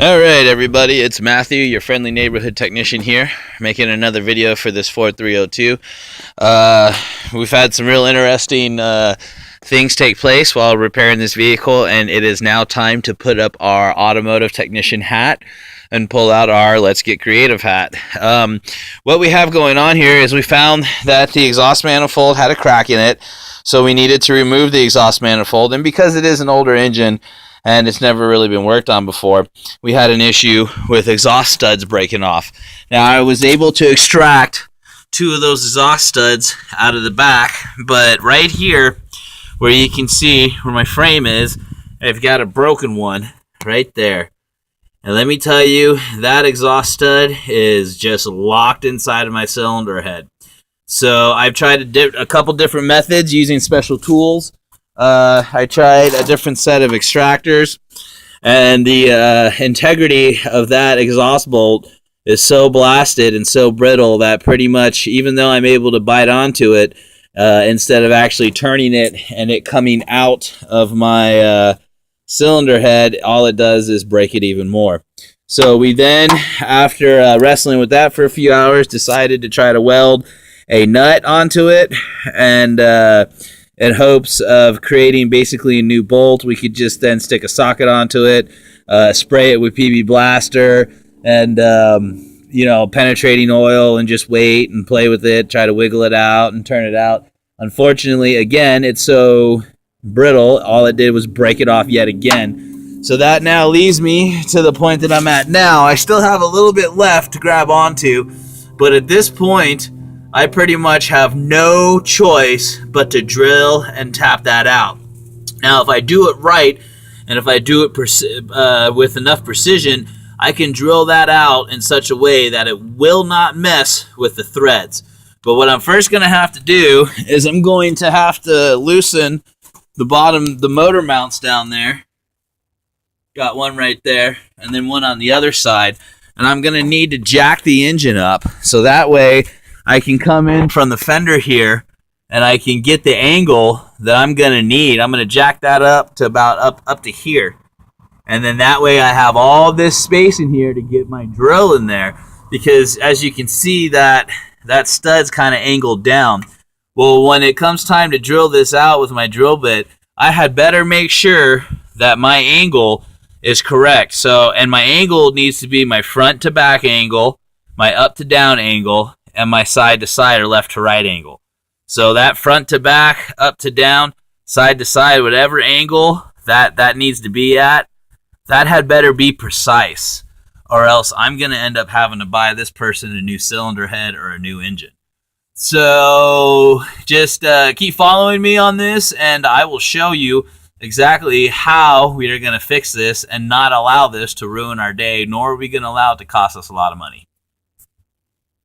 Alright everybody, it's Matthew, your friendly neighborhood technician here, making another video for this Ford 302. We've had some real interesting things take place while repairing this vehicle, and it is now time to put up our automotive technician hat and pull out our Let's Get Creative hat. What we have going on here is we found that the exhaust manifold had a crack in it, so we needed to remove the exhaust manifold, and because it is an older engine, and it's never really been worked on before, we had an issue with exhaust studs breaking off. Now, I was able to extract two of those exhaust studs out of the back, but right here, where you can see where my frame is, I've got a broken one right there. And let me tell you, that exhaust stud is just locked inside of my cylinder head. So I've tried a couple different methods using special tools. I tried a different set of extractors, and the integrity of that exhaust bolt is so blasted and so brittle that pretty much, even though I'm able to bite onto it, instead of actually turning it and it coming out of my cylinder head, all it does is break it even more. So we then, after wrestling with that for a few hours, decided to try to weld a nut onto it, and in hopes of creating basically a new bolt. We could just then stick a socket onto it, spray it with PB Blaster, and penetrating oil, and just wait and play with it, try to wiggle it out and turn it out. Unfortunately, again, it's so brittle, all it did was break it off yet again. So that now leaves me to the point that I'm at now. I still have a little bit left to grab onto, but at this point, I pretty much have no choice but to drill and tap that out. Now, if I do it right, and if I do it with enough precision, I can drill that out in such a way that it will not mess with the threads. But what I'm first going to have to do is I'm going to have to loosen the motor mounts down there. Got one right there, and then one on the other side. And I'm going to need to jack the engine up, so that way I can come in from the fender here and I can get the angle that I'm going to need. I'm going to jack that up to about up to here. And then that way I have all this space in here to get my drill in there, because as you can see, that stud's kind of angled down. Well, when it comes time to drill this out with my drill bit, I had better make sure that my angle is correct. And my angle needs to be my front to back angle, my up to down angle, and my side to side or left to right angle. So that front to back, up to down, side to side, whatever angle that needs to be at, that had better be precise, or else I'm going to end up having to buy this person a new cylinder head or a new engine. So just keep following me on this, and I will show you exactly how we are going to fix this and not allow this to ruin our day, nor are we going to allow it to cost us a lot of money.